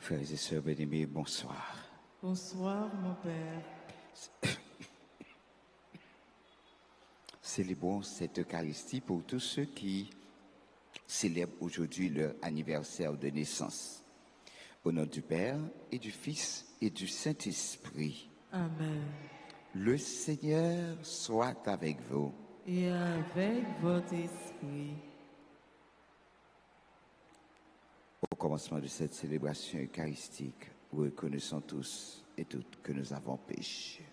Frères et sœurs bien-aimés, bonsoir. Bonsoir, mon Père. Célébrons cette Eucharistie pour tous ceux qui célèbrent aujourd'hui leur anniversaire de naissance. Au nom du Père et du Fils et du Saint-Esprit. Amen. Le Seigneur soit avec vous. Et avec votre esprit. Au commencement de cette célébration eucharistique, nous reconnaissons tous et toutes que nous avons péché.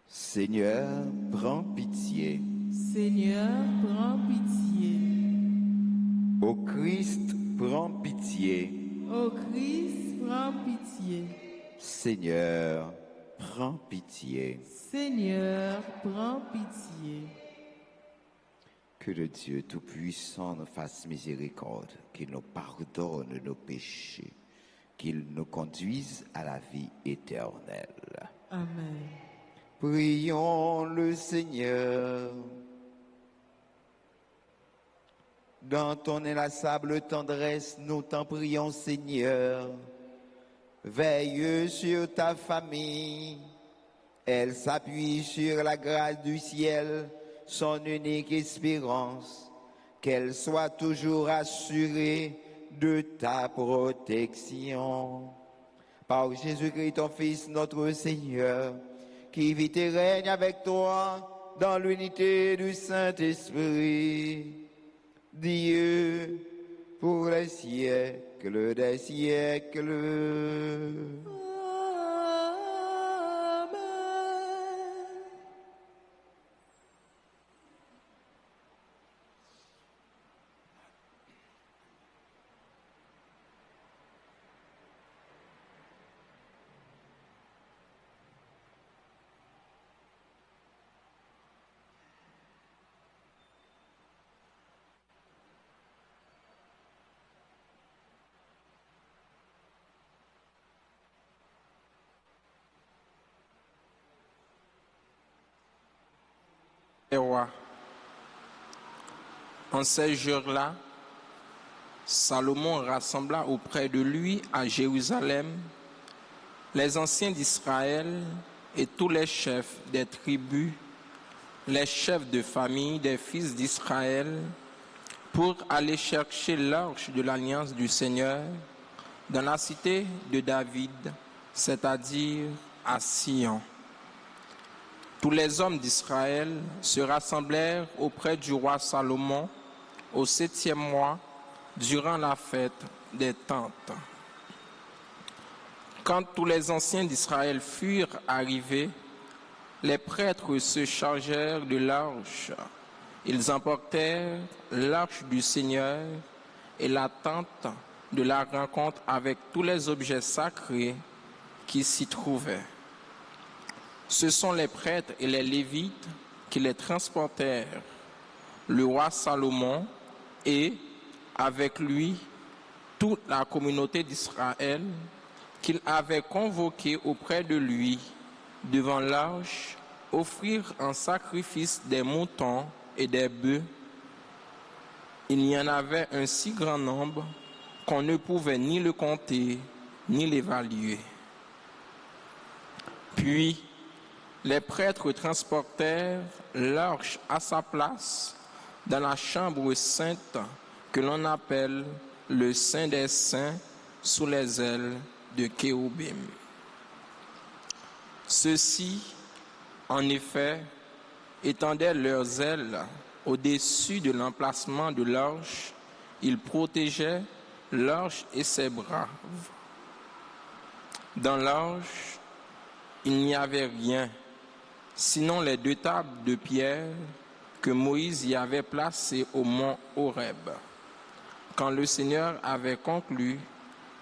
Seigneur, prends pitié. Seigneur, prends pitié. Ô Christ, prends pitié. Ô Christ, prends pitié. Seigneur, prends pitié. Seigneur, prends pitié. Que le Dieu Tout-Puissant nous fasse miséricorde, qu'il nous pardonne nos péchés, qu'il nous conduise à la vie éternelle. Amen. Prions le Seigneur. Dans ton inlassable tendresse, nous t'en prions, Seigneur. Veille sur ta famille. Elle s'appuie sur la grâce du ciel, son unique espérance. Qu'elle soit toujours assurée de ta protection. Par Jésus-Christ, ton Fils, notre Seigneur, qui vit et règne avec toi dans l'unité du Saint-Esprit, Dieu, pour les siècles des siècles. Roi. En ces jours-là, Salomon rassembla auprès de lui à Jérusalem les anciens d'Israël et tous les chefs des tribus, les chefs de famille des fils d'Israël, pour aller chercher l'arche de l'alliance du Seigneur dans la cité de David, c'est-à-dire à Sion. Tous les hommes d'Israël se rassemblèrent auprès du roi Salomon au 7e mois, durant la fête des tentes. Quand tous les anciens d'Israël furent arrivés, les prêtres se chargèrent de l'arche. Ils emportèrent l'arche du Seigneur et la tente de la rencontre avec tous les objets sacrés qui s'y trouvaient. Ce sont les prêtres et les lévites qui les transportèrent. Le roi Salomon et, avec lui, toute la communauté d'Israël qu'il avait convoquée auprès de lui devant l'arche, offrirent en sacrifice des moutons et des bœufs. Il y en avait un si grand nombre qu'on ne pouvait ni le compter ni l'évaluer. Puis, les prêtres transportèrent l'arche à sa place dans la chambre sainte que l'on appelle le Saint des Saints sous les ailes de Kéoubim. Ceux-ci, en effet, étendaient leurs ailes au-dessus de l'emplacement de l'arche. Ils protégeaient l'arche et ses bras. Dans l'arche, il n'y avait rien, sinon les 2 tables de pierre que Moïse y avait placées au mont Horeb, quand le Seigneur avait conclu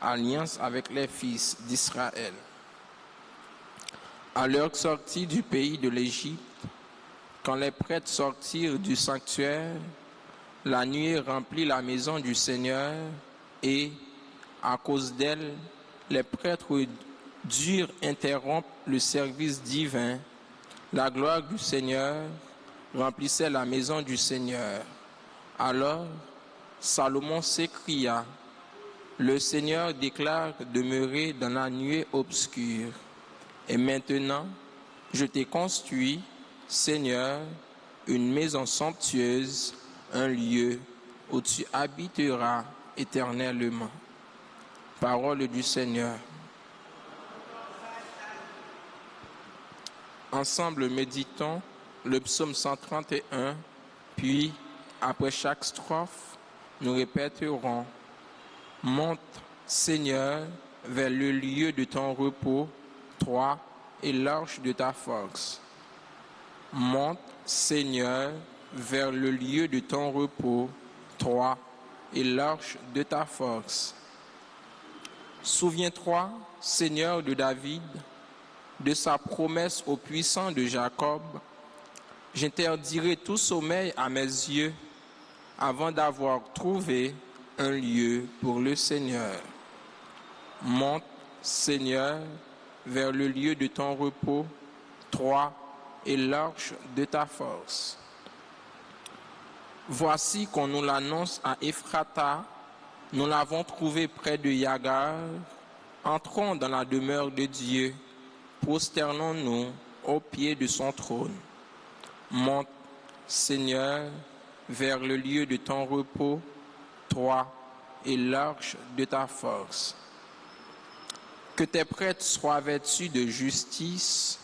alliance avec les fils d'Israël. À leur sortie du pays de l'Égypte, quand les prêtres sortirent du sanctuaire, la nuée remplit la maison du Seigneur et, à cause d'elle, les prêtres durent interrompre le service divin. La gloire du Seigneur remplissait la maison du Seigneur. Alors, Salomon s'écria, « Le Seigneur déclare demeurer dans la nuée obscure. Et maintenant, je t'ai construit, Seigneur, une maison somptueuse, un lieu où tu habiteras éternellement. » Parole du Seigneur. Ensemble, méditons le psaume 131, puis, après chaque strophe, nous répéterons « Monte, Seigneur, vers le lieu de ton repos, toi et l'arche de ta force. Monte, Seigneur, vers le lieu de ton repos, toi et l'arche de ta force. Souviens-toi, Seigneur de David, de sa promesse au puissant de Jacob. J'interdirai tout sommeil à mes yeux avant d'avoir trouvé un lieu pour le Seigneur. Monte, Seigneur, vers le lieu de ton repos, toi et l'arche de ta force. Voici qu'on nous l'annonce à Ephrata, nous l'avons trouvé près de Yagar. Entrons dans la demeure de Dieu, prosternons-nous au pied de son trône. Monte, Seigneur, vers le lieu de ton repos, toi et l'arche de ta force. Que tes prêtres soient vêtus de justice,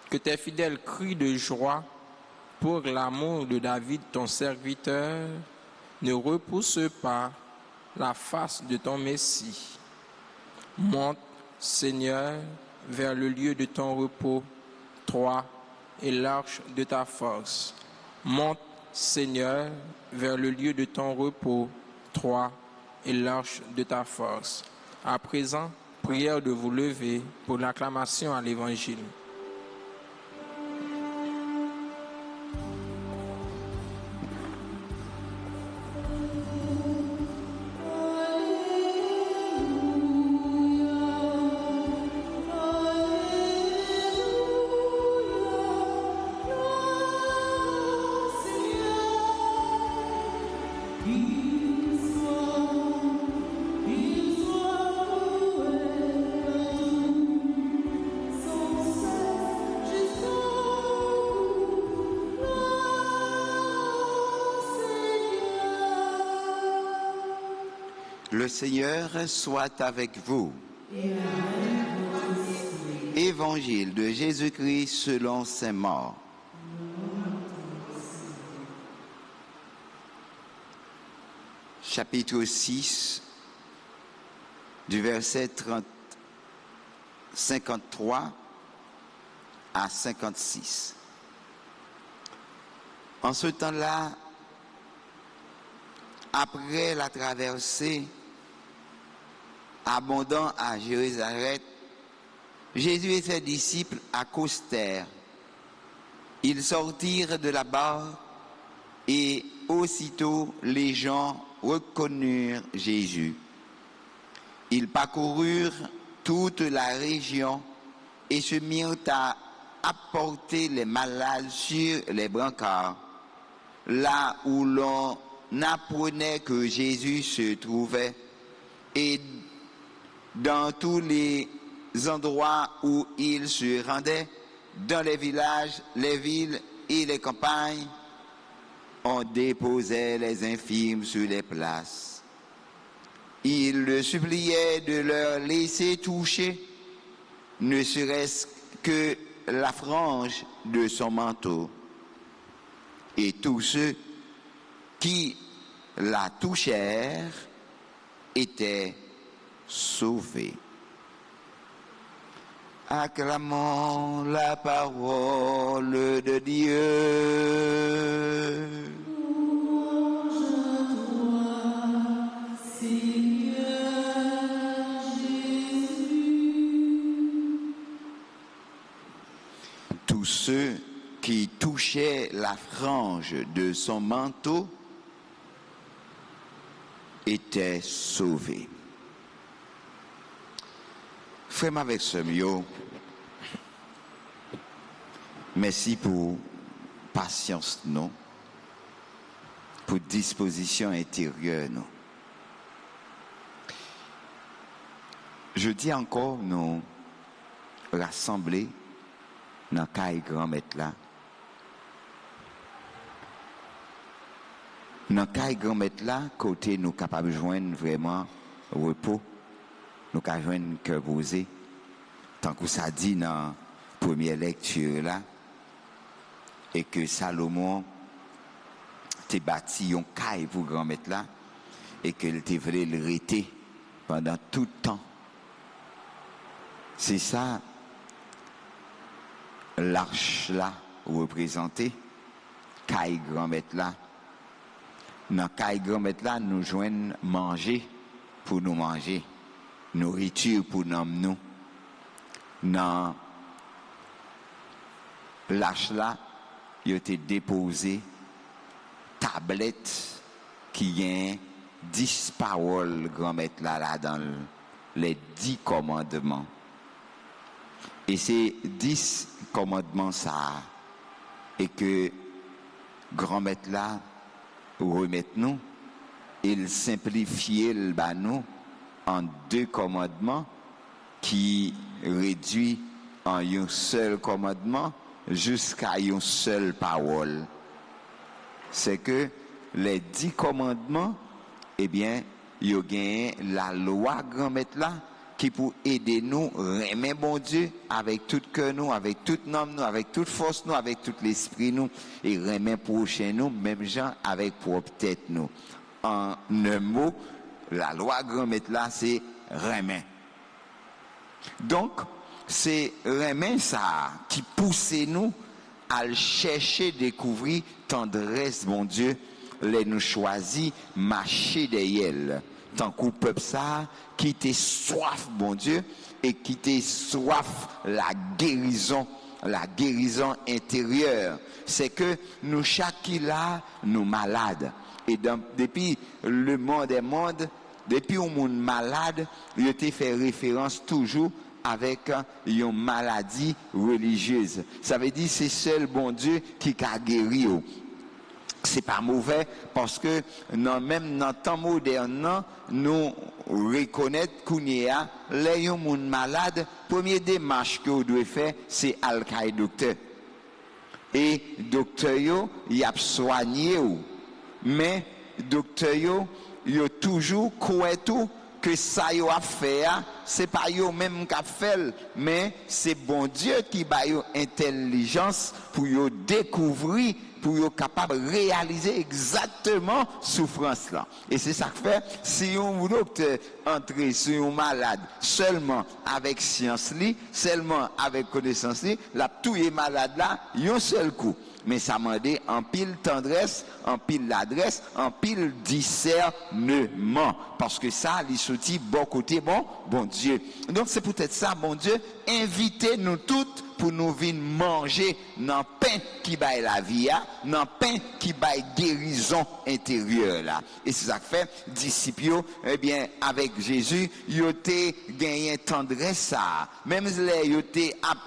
que tes fidèles crient de joie pour l'amour de David ton serviteur. Ne repousse pas la face de ton Messie. Monte, Seigneur, vers le lieu de ton repos, toi et l'arche de ta force. Monte, Seigneur, vers le lieu de ton repos, toi et l'arche de ta force. À présent, prière de vous lever pour l'acclamation à l'Évangile. Le Seigneur soit avec vous. Évangile de Jésus-Christ selon saint Marc. Chapitre 6, du verset 53 à 56. En ce temps-là, après la traversée abondant à Jérusalem, Jésus et ses disciples accostèrent. Ils sortirent de là-bas et aussitôt les gens reconnurent Jésus. Ils parcoururent toute la région et se mirent à apporter les malades sur les brancards, là où l'on apprenait que Jésus se trouvait, et dans tous les endroits où il se rendait, dans les villages, les villes et les campagnes, on déposait les infirmes sur les places. Il le suppliait de leur laisser toucher, ne serait-ce que la frange de son manteau. Et tous ceux qui la touchèrent étaient sauvés. Acclamons la parole de Dieu. Louange à toi, Seigneur Jésus. Tous ceux qui touchaient la frange de son manteau étaient sauvés. Frère avec ce mieux, merci pour patience, non? Pour pour disposition intérieure nous. Je dis encore, nous rassembler dans le grand-maître là. Dans le grand-maître là, côté nous capables de joindre vraiment repos, nous capables de joindre cœur posé. Tant que ça dit dans la première lecture là, et que Salomon t'a bâti un caille pour grand-maître là, et qu'il t'a voulu le rester pendant tout le temps. C'est ça, l'arche là, représentée, caille grand-maître là. Dans caille grand-maître là, nous joignons manger pour nous manger, nourriture pour nous. Dans l'arche là, il a été déposé tablette qui a 10 paroles grand-maître là dans les 10 commandements. Et c'est 10 commandements ça et que grand-maître là remettre nous, il simplifie le nous en 2 commandements qui réduit en un seul commandement jusqu'à une seule parole. C'est que les 10 commandements, eh bien, il y a gagné la loi grand-maître là qui pour aider nous aimer bon Dieu avec tout cœur nous, avec toute âme nous, avec toute force nous, avec tout l'esprit nous et aimer prochain nous, même gens avec propre tête nous. En un mot, la loi grand-maître là c'est aimer. Donc c'est aimer ça qui pousse nous à chercher découvrir tendresse bon Dieu, les nous choisit marcher derrière. Tant qu'au peuple ça, qui était soif, bon Dieu, et qui était soif la guérison intérieure. C'est que nous, chaque qui là, nous malades. Et depuis le monde est monde, depuis au monde malade, il était fait référence toujours avec une maladie religieuse. Ça veut dire c'est seul bon Dieu qui a guéri. C'est pas mauvais parce que même dans le temps moderne, nous reconnaître qu'on y a les gens malades, première démarche que vous devez faire, c'est aller docteur. Et docteur il a soigné mais docteur il a toujours croit tout que ça y a fait, c'est pas yo même qui a fait, mais c'est bon Dieu qui ba yo intelligence pour yo découvrir, pour yo capable de réaliser exactement souffrance là. Et c'est ça que fait si on docteur entrer sur un malade seulement avec science li, seulement avec connaissance li, la tout est malade là, un seul coup. Mais ça m'a dit en pile tendresse, en pile l'adresse, en pile discernement. Parce que ça, il sortit bon côté, bon Dieu. Donc c'est peut-être ça, bon Dieu, invitez nous toutes pour nous venir manger dans le pain qui baille la vie, dans le pain qui baille guérison intérieure là. Et c'est ça que fait, disciples, eh bien, avec Jésus, ils ont gagné tendresse ça. Même les ils ont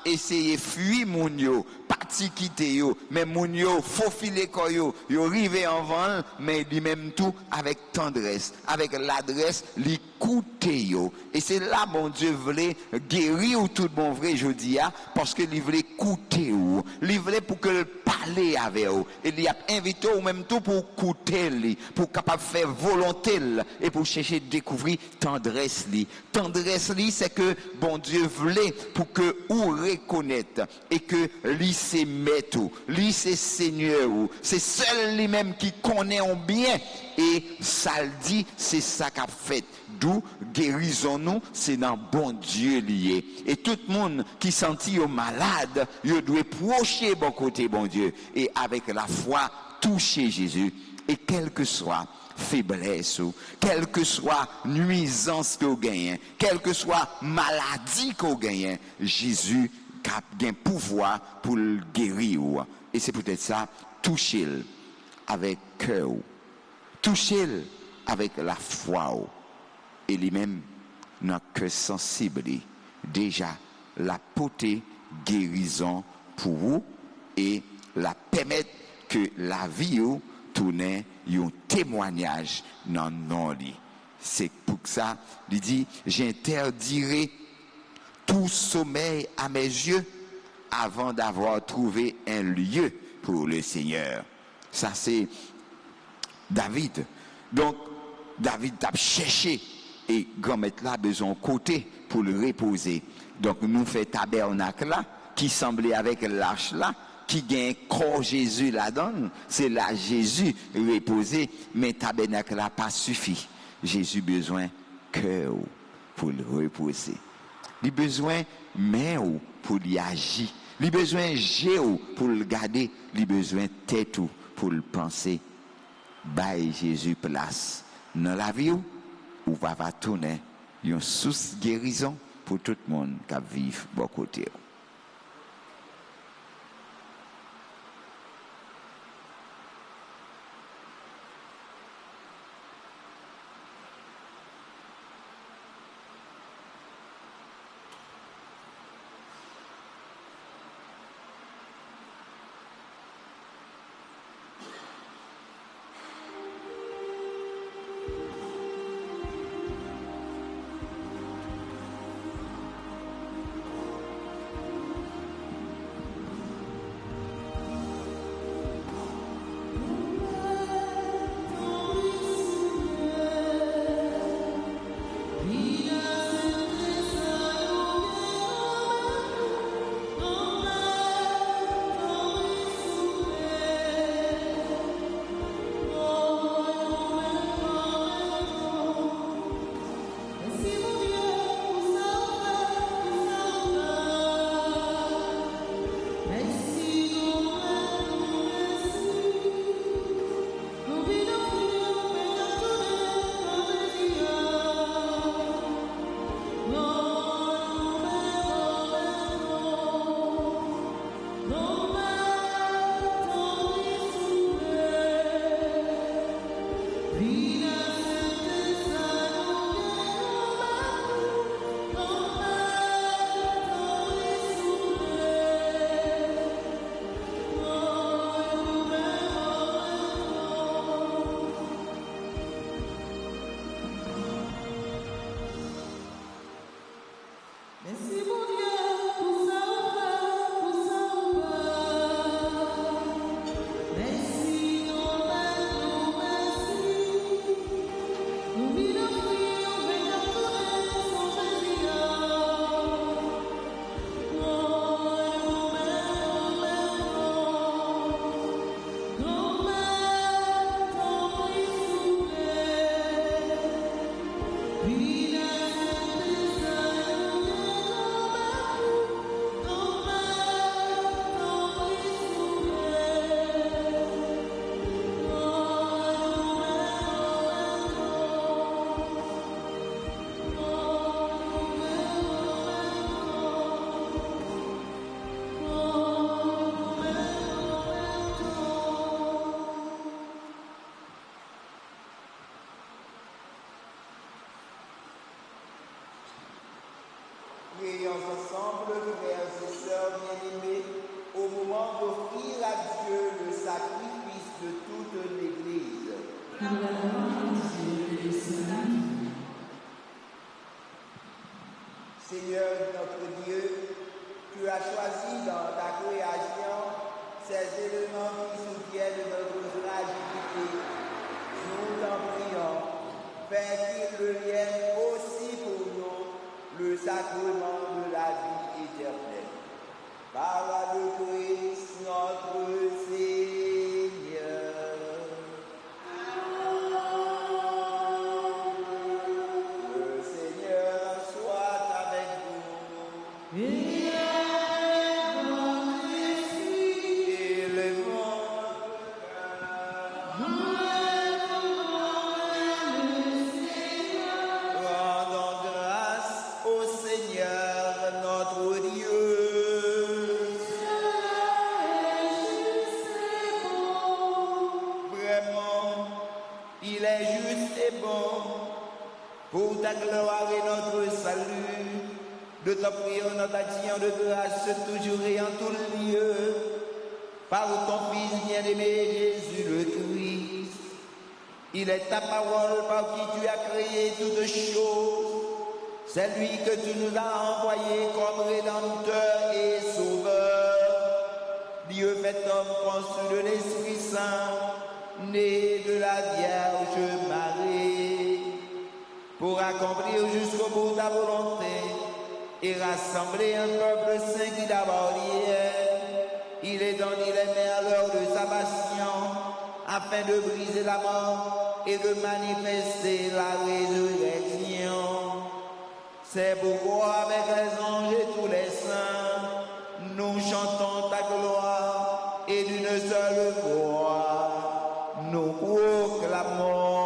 essayé de fuir moun yo, parti quitter yo, mais moun yo faufilé ko yo arrivé en vent, mais lui même tout avec tendresse, avec l'adresse, li coûter yo. Et c'est là mon Dieu voulait guérir ou tout bon vrai jodi parce que il voulait coûter ou, il voulait pour que le parler avec vous et il a invité ou même tout pour coûter li, pour capable faire volonté et pour chercher découvrir tendresse li. Tendresse li c'est que bon Dieu voulait pour que ou reconnaître et que lui c'est maître, lui c'est Seigneur, c'est seul lui-même qui connaît en bien et ça le dit, c'est ça qu'a fait. D'où guérissons-nous, c'est dans bon Dieu lié. Et tout le monde qui sentit malade, il doit procher bon côté bon Dieu et avec la foi toucher Jésus. Et quelle que soit faiblesse ou quelle que soit nuisance que vous gagnez, quelle que soit maladie que vous gagnez, Jésus a un pouvoir pour le guérir. Et c'est peut-être ça, toucher-le avec cœur, toucher-le avec la foi. Et lui-même, notre cœur sensible, déjà, la portée guérison pour vous et la permettre que la vie tourner un témoignage dans non li. C'est pour ça il dit j'interdirai tout sommeil à mes yeux avant d'avoir trouvé un lieu pour le Seigneur. Ça c'est David. Donc David a cherché et grand-maître là besoin côté pour le reposer. Donc nous fait tabernacle là qui semblait avec l'arche là qui gagne corps Jésus là-dedans, c'est là Jésus reposé, mais tabernacle là pas suffit. Jésus besoin cœur pour le reposer. Il besoin main pour y agir. Il besoin géo pour le garder, il besoin tête pour le penser. Bail Jésus place dans la vie ou va tourner une source guérison pour tout le monde qui vit bon côté. Prions ensemble, frères et sœurs bien-aimés, au moment d'offrir à Dieu le sacrifice de toute l'Église. Seigneur notre Dieu, tu as choisi dans ta création ces éléments qui soutiennent notre fragilité. Nous t'en prions, fais qu'ils deviennent aussi pour nous le sacrement de la vie éternelle. Par le Christ notre Seigneur. Le Seigneur soit avec vous. Et avec votre esprit. Élevons notre cœur. Rendons grâce au Seigneur notre Dieu. Vraiment, il est juste et bon pour ta gloire et notre salut, de t'offrir notre action de grâce toujours et en tout lieu, par ton Fils bien-aimé Jésus le Christ. Il est ta parole par qui tu as créé toutes choses. C'est lui que tu nous as envoyé comme Rédempteur et Sauveur. Dieu fait homme conçu de l'Esprit Saint, né de la Vierge Marie, pour accomplir jusqu'au bout ta volonté et rassembler un peuple saint qui d'abord y est. Il est donné les mains à l'heure de sa passion, afin de briser la mort et de manifester la résurrection. C'est pourquoi avec les anges et tous les saints, nous chantons ta gloire et d'une seule voix, nous proclamons.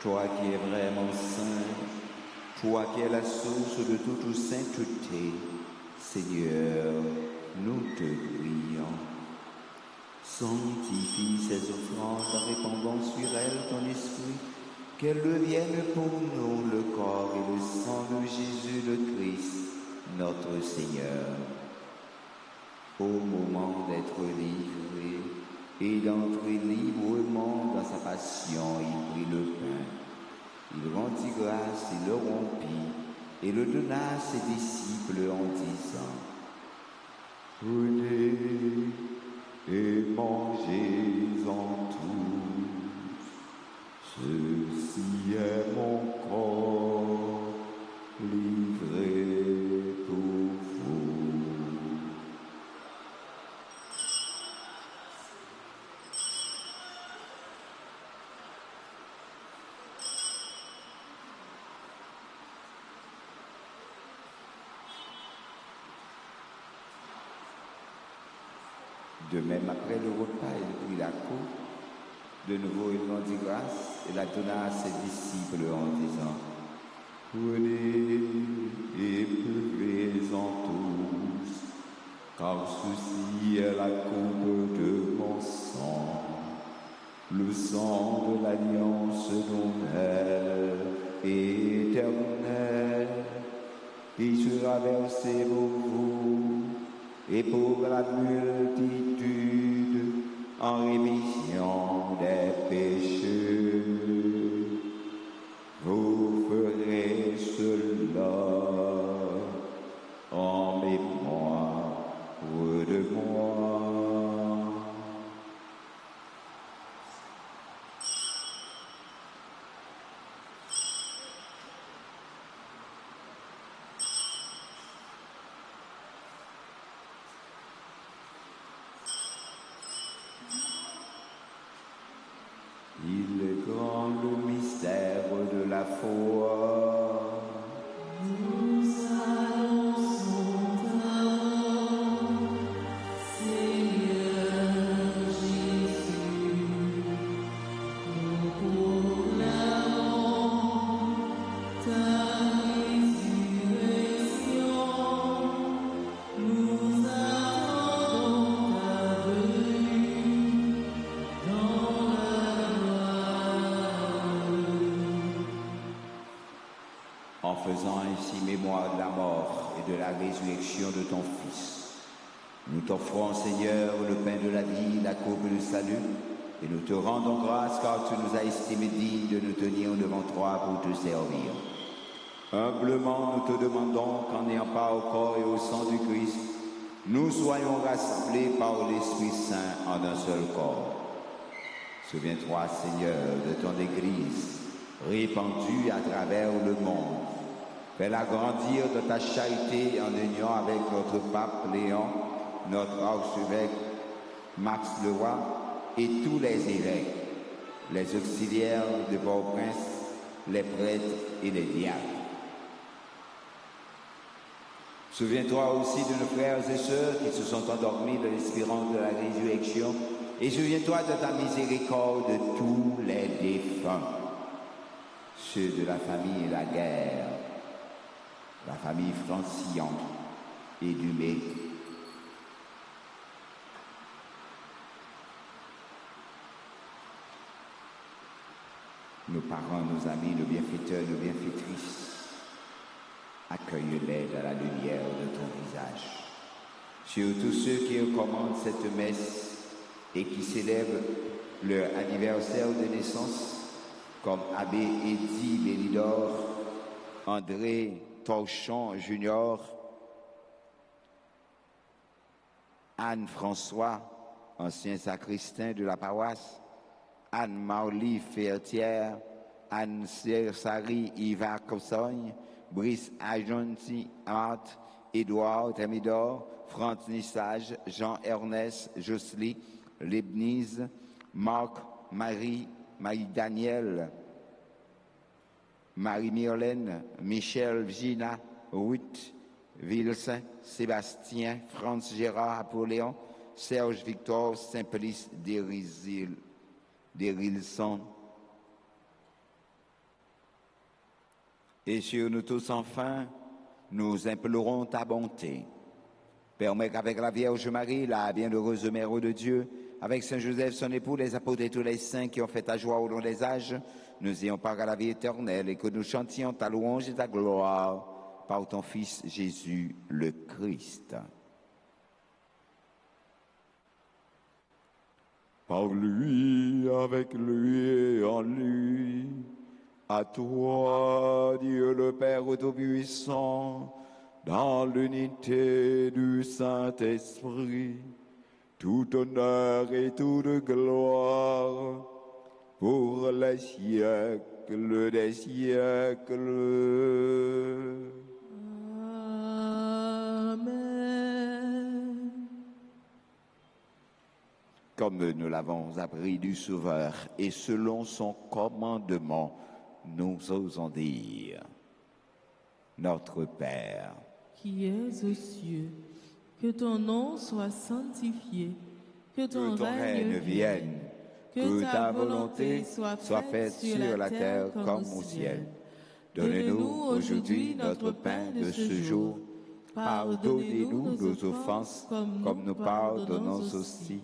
Toi qui es vraiment saint, toi qui es la source de toute sainteté, Seigneur, nous te prions. Sanctifie ces offrandes en répandant sur elles ton esprit, qu'elles deviennent pour nous le corps et le sang de Jésus le Christ, notre Seigneur. Au moment d'être livré et d'entrer librement dans sa passion, il prit le pain. Il rendit grâce, il le rompit et le donna à ses disciples en disant: Prenez et mangez-en tous. Ceci est mon corps livré pour vous. De même, après le repas, il prit la coupe. De nouveau, il rendit grâce et la donna à ses disciples en disant: Prenez et buvez-en tous, car ceci est la coupe de mon sang, le sang de l'alliance nouvelle et éternelle, qui sera versé pour vous et pour la multitude en rémission des péchés. Vous ferez cela en mémoire de moi. Il est grand le mystère de la foi. en faisant ainsi mémoire de la mort et de la résurrection de ton Fils. Nous t'offrons, Seigneur, le pain de la vie, la coupe du salut, et nous te rendons grâce car tu nous as estimés dignes de nous tenir devant toi pour te servir. Humblement, nous te demandons qu'en ayant part au corps et au sang du Christ, nous soyons rassemblés par l'Esprit Saint en un seul corps. Souviens-toi, Seigneur, de ton Église, répandue à travers le monde. Fais-la grandir de ta charité en union avec notre pape Léon, notre archevêque Max Leroy et tous les évêques, les auxiliaires de Port-au-Prince, les prêtres et les diacres. Souviens-toi aussi de nos frères et sœurs qui se sont endormis de l'espérance de la résurrection et souviens-toi de ta miséricorde de tous les défunts, ceux de la famille Laguerre, la famille Francillon et Dumais. Nos parents, nos amis, nos bienfaiteurs, nos bienfaitrices, accueille-les dans la lumière de ton visage. Sur tous ceux qui recommandent cette messe et qui célèbrent leur anniversaire de naissance, comme Abbé Eddy Bélidor, André Torchon Junior, Anne-François, ancien sacristain de la paroisse, Anne-Marly Fertière, Anne-Sari Iva Cossogne, Brice Ajonti Art, Édouard Thermidor, Franz Nissage, Jean-Ernest Josely, Leibniz, Marc, Marie Daniel, Marie-Myrlène, Michel Gina, Ruth, Vilsaint, Sébastien, Franz Gérard Apoléon, Serge Victor, Simplice Derilson. Et sur nous tous enfin, nous implorons ta bonté. Permets qu'avec la Vierge Marie, la bienheureuse Mère de Dieu, avec Saint Joseph, son époux, les apôtres et tous les saints qui ont fait ta joie au long des âges, nous ayons part à la vie éternelle et que nous chantions ta louange et ta gloire par ton Fils Jésus le Christ. Par lui, avec lui et en lui, à toi, Dieu le Père Tout-Puissant, dans l'unité du Saint-Esprit, tout honneur et toute gloire pour les siècles des siècles. Amen. Comme nous l'avons appris du Sauveur et selon son commandement, nous osons dire: Notre Père, Qui es aux cieux, que ton nom soit sanctifié, que ton règne vienne, que ta volonté soit faite sur la terre comme au ciel. Donne-nous aujourd'hui notre pain de ce jour. Pardonnez-nous nos offenses comme nous pardonnons aussi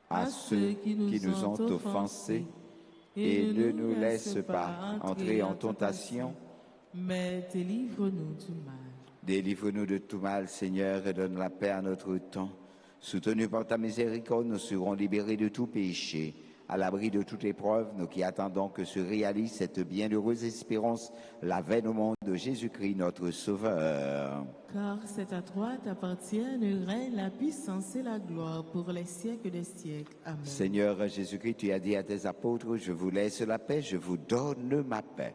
à ceux qui nous ont offensés. Et ne nous laisse pas entrer en tentation, mais délivre-nous du mal. délivre-nous de tout mal, Seigneur, et donne la paix à notre temps. Soutenus par ta miséricorde, nous serons libérés de tout péché, à l'abri de toute épreuve, nous qui attendons que se réalise cette bienheureuse espérance, l'avènement de Jésus-Christ, notre Sauveur. Car c'est à toi t'appartiennent le règne, la puissance et la gloire pour les siècles des siècles. Amen. Seigneur Jésus-Christ, tu as dit à tes apôtres, je vous laisse la paix, je vous donne ma paix.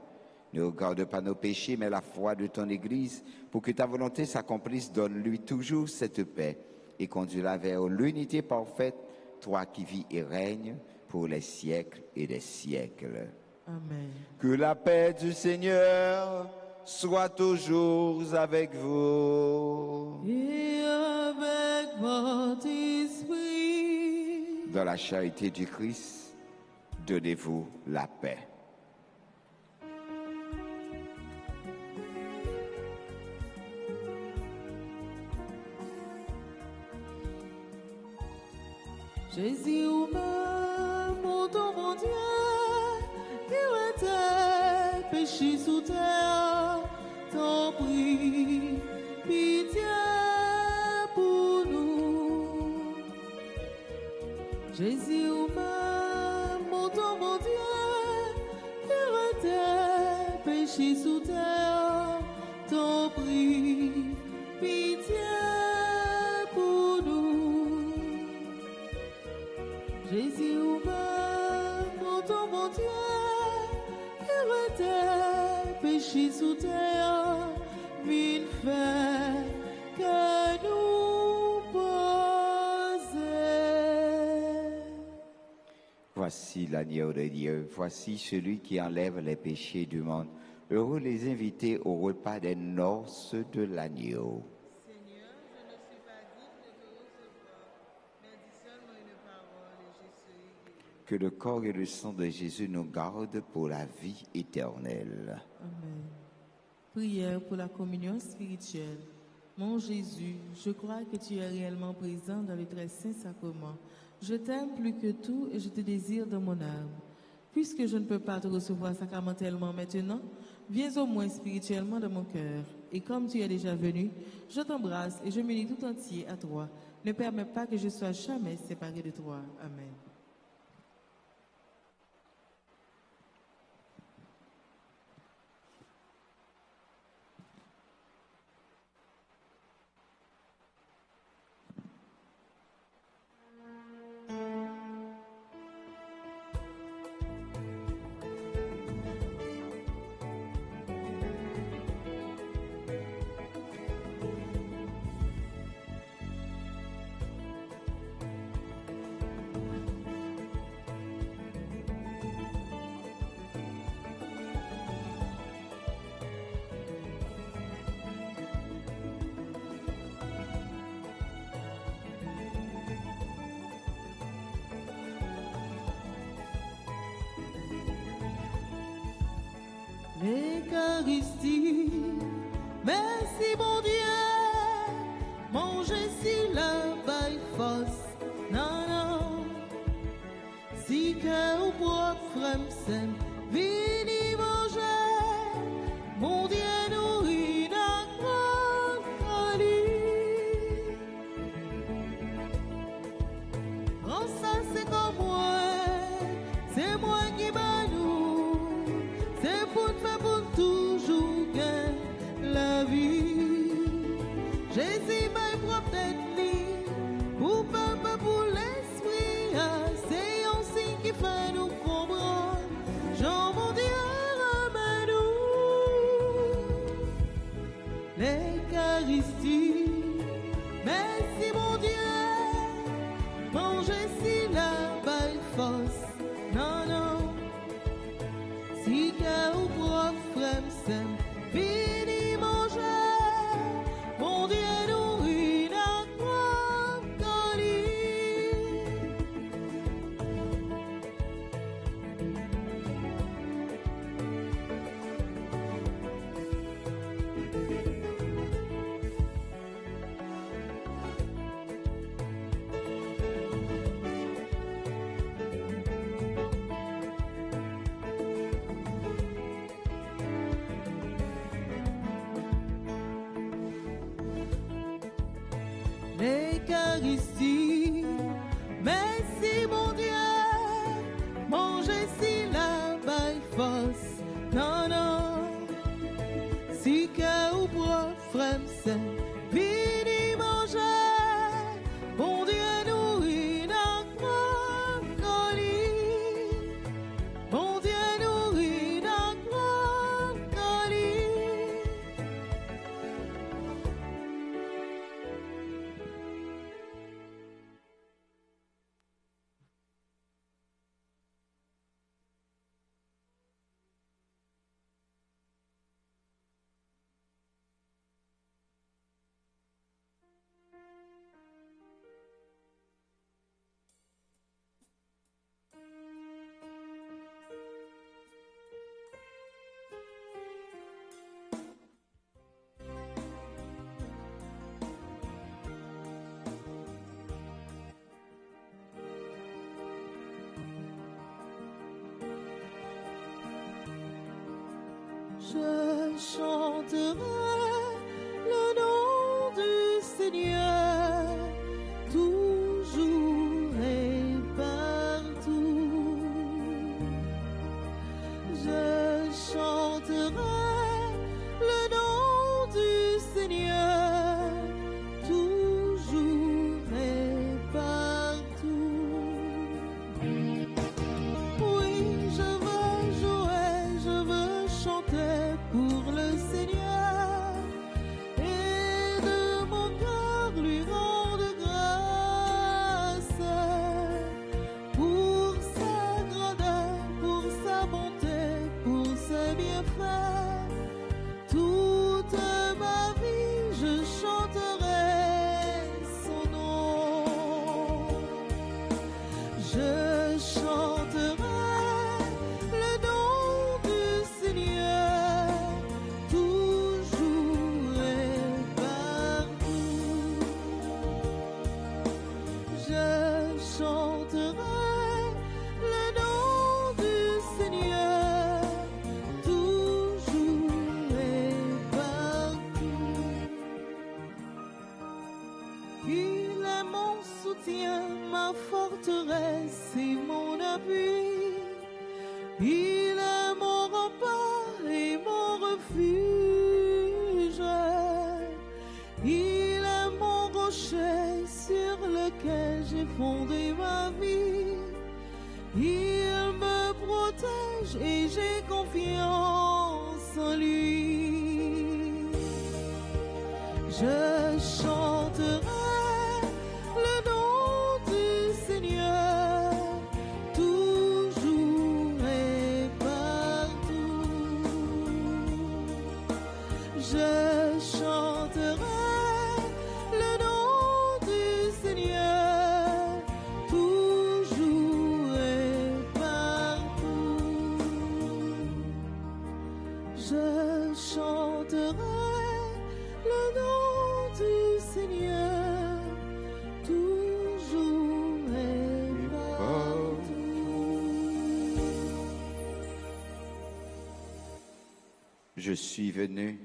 Ne regarde pas nos péchés, mais la foi de ton Église, pour que ta volonté s'accomplisse, donne-lui toujours cette paix et conduis-la vers l'unité parfaite, toi qui vis et règnes pour les siècles et des siècles. Amen. Que la paix du Seigneur soit toujours avec vous. Et avec votre esprit. Dans la charité du Christ, donnez-vous la paix. Jésus, mon ton mon Dieu, qui était péché sous terre, Jésus ouvert, mon temps, mon Dieu, qui retient péché sous terre, t'en prie, pitié pour nous. Jésus ouvert, mon temps, mon Dieu, qui retient péché sous terre, vine faire que nous poser. Voici l'agneau de Dieu, voici celui qui enlève les péchés du monde. Heureux les invités au repas des noces de l'agneau. Seigneur, je ne suis pas digne de te recevoir, mais dis seulement une parole et je serai guéri. Que le corps et le sang de Jésus nous gardent pour la vie éternelle. Amen. Prière pour la communion spirituelle. Mon Jésus, je crois que tu es réellement présent dans le très saint sacrement. Je t'aime plus que tout et je te désire dans mon âme. Puisque je ne peux pas te recevoir sacramentellement maintenant, viens au moins spirituellement dans mon cœur. Et comme tu es déjà venu, je t'embrasse et je m'unis tout entier à toi. Ne permets pas que je sois jamais séparé de toi. Amen. L'Eucharistie, merci mon Dieu, manger si la baille fausse, non, non, si que au propre frère vini manger, mon Dieu nourrit la grande folie. Oh ça c'est comme moi, c'est moi qui m'a nous, c'est pour faire pour toujours gagner la vie. Jésus m'a propre tête pour papa pour l'esprit, c'est un signe qui fait nous comprendre. Jean mon Dieu ramène-nous l'Eucharistie. Merci mon Dieu, manger si la baille fausse, non non, si que ou propre frère s'aime, vini manger, mon Dieu nourrit la grande colline. L'Eucharistie, merci mon Dieu, manger si la baille fausse, non non, si que ou propre frère s'aime, vini manger, mon Dieu nourrit la grande colline, mon Dieu nourrit la grande colline. Je chanterai le nom du Seigneur toujours et par Il est mon soutien, ma forteresse et mon appui. Il est mon rempart et mon refuge. Il est mon rocher sur lequel j'ai fondé ma vie. Il me protège et j'ai confiance en lui. Je chanterai le nom du Seigneur toujours et partout. Je chanterai le nom du Seigneur toujours et partout. Je chanterai le nom du Seigneur toujours et partout. Je suis venu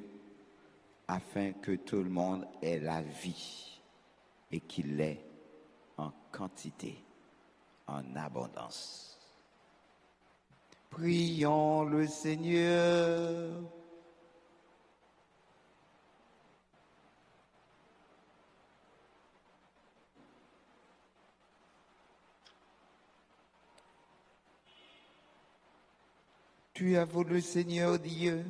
afin que tout le monde ait la vie et qu'il l'ait en quantité, en abondance. Prions le Seigneur. Tu as voulu, Seigneur Dieu,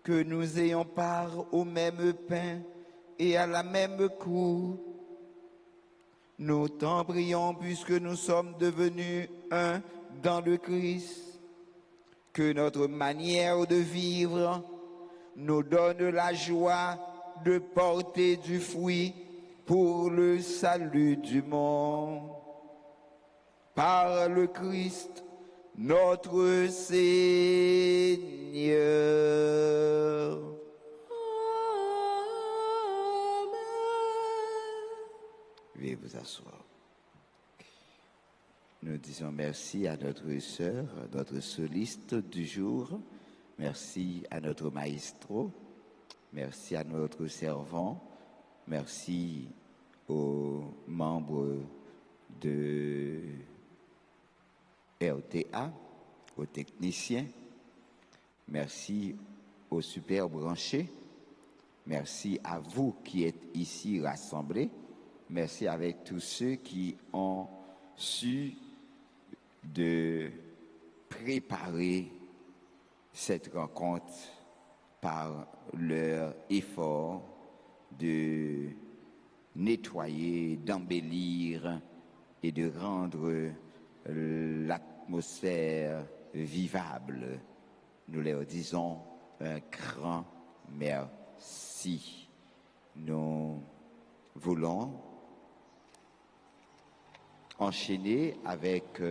que nous ayons part au même pain et à la même cour. Nous t'en prions puisque nous sommes devenus un dans le Christ, que notre manière de vivre nous donne la joie de porter du fruit pour le salut du monde. Par le Christ, notre Seigneur. Veuillez vous asseoir. Nous disons merci à notre sœur, notre soliste du jour. Merci à notre maestro. Merci à notre servant. Merci aux membres de RTA, aux techniciens. Merci aux super branchés. Merci à vous qui êtes ici rassemblés. Merci avec tous ceux qui ont su de préparer cette rencontre par leur effort de nettoyer, d'embellir et de rendre l'atmosphère vivable. Nous leur disons un grand merci. Nous voulons enchaîner avec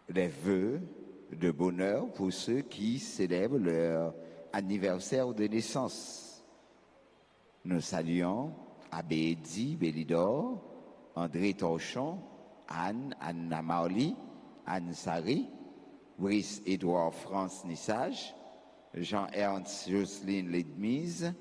les vœux de bonheur pour ceux qui célèbrent leur anniversaire de naissance. Nous saluons Abbé Eddy Bélidor, André Torchon, Anna Marly, Anne Sari, Brice Édouard France Nissage, Jean-Ernst Jocelyne Ledmise,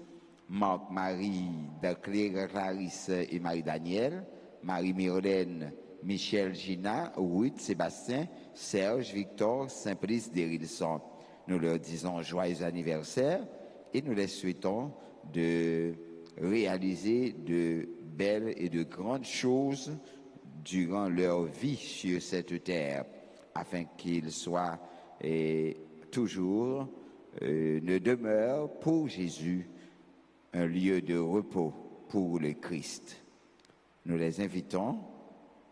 Marc-Marie Declerc Clarisse et Marie-Danielle, Marie-Myrlène, Michel Gina, Ruth, Sébastien, Serge, Victor, Simplice, Dérilson. Nous leur disons joyeux anniversaire et nous les souhaitons de réaliser de belles et de grandes choses durant leur vie sur cette terre, afin qu'ils soient toujours ne demeure pour Jésus un lieu de repos pour le Christ. Nous les invitons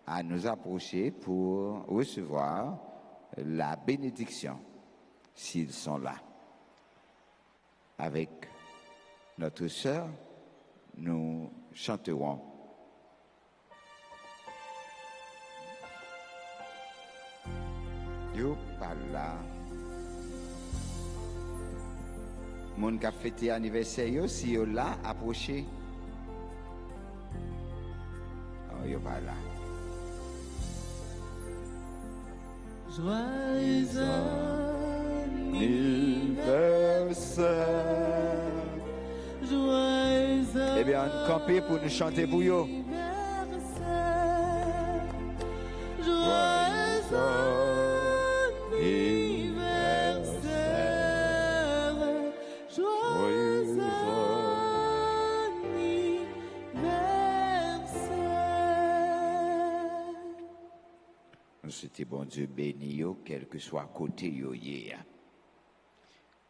à nous approcher pour recevoir la bénédiction s'ils sont là. Avec notre sœur, nous chanterons Yo pala. Mon qui a fêté anniversaire, si yo là, approchez. Oh, yo pala. Joyeux Anniversaire. joyeux bien camper pour nous chanter pour vous. C'était bon Dieu béni yo, quel que soit côté yo yé.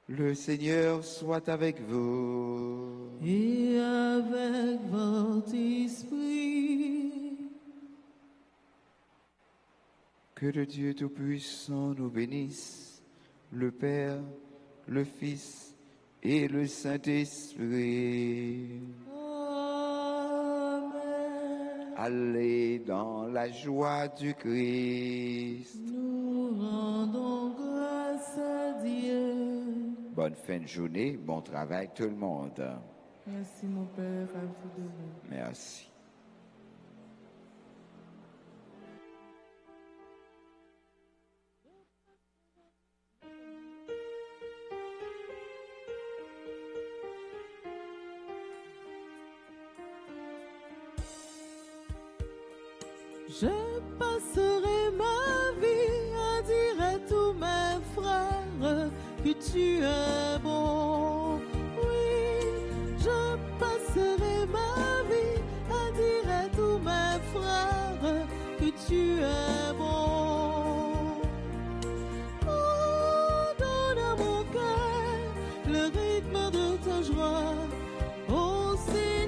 Le Seigneur soit avec vous. Et avec votre esprit. Que le Dieu Tout-Puissant nous bénisse, le Père, le Fils et le Saint-Esprit. Allez dans la joie du Christ. Nous rendons grâce à Dieu. Bonne fin de journée, bon travail tout le monde. Merci mon Père, à vous de même. Merci. Je passerai ma vie à dire à tous mes frères que tu es bon. Oui, je passerai ma vie à dire à tous mes frères que tu es bon. Oh, donne à mon cœur le rythme de ta joie. Oh, c'est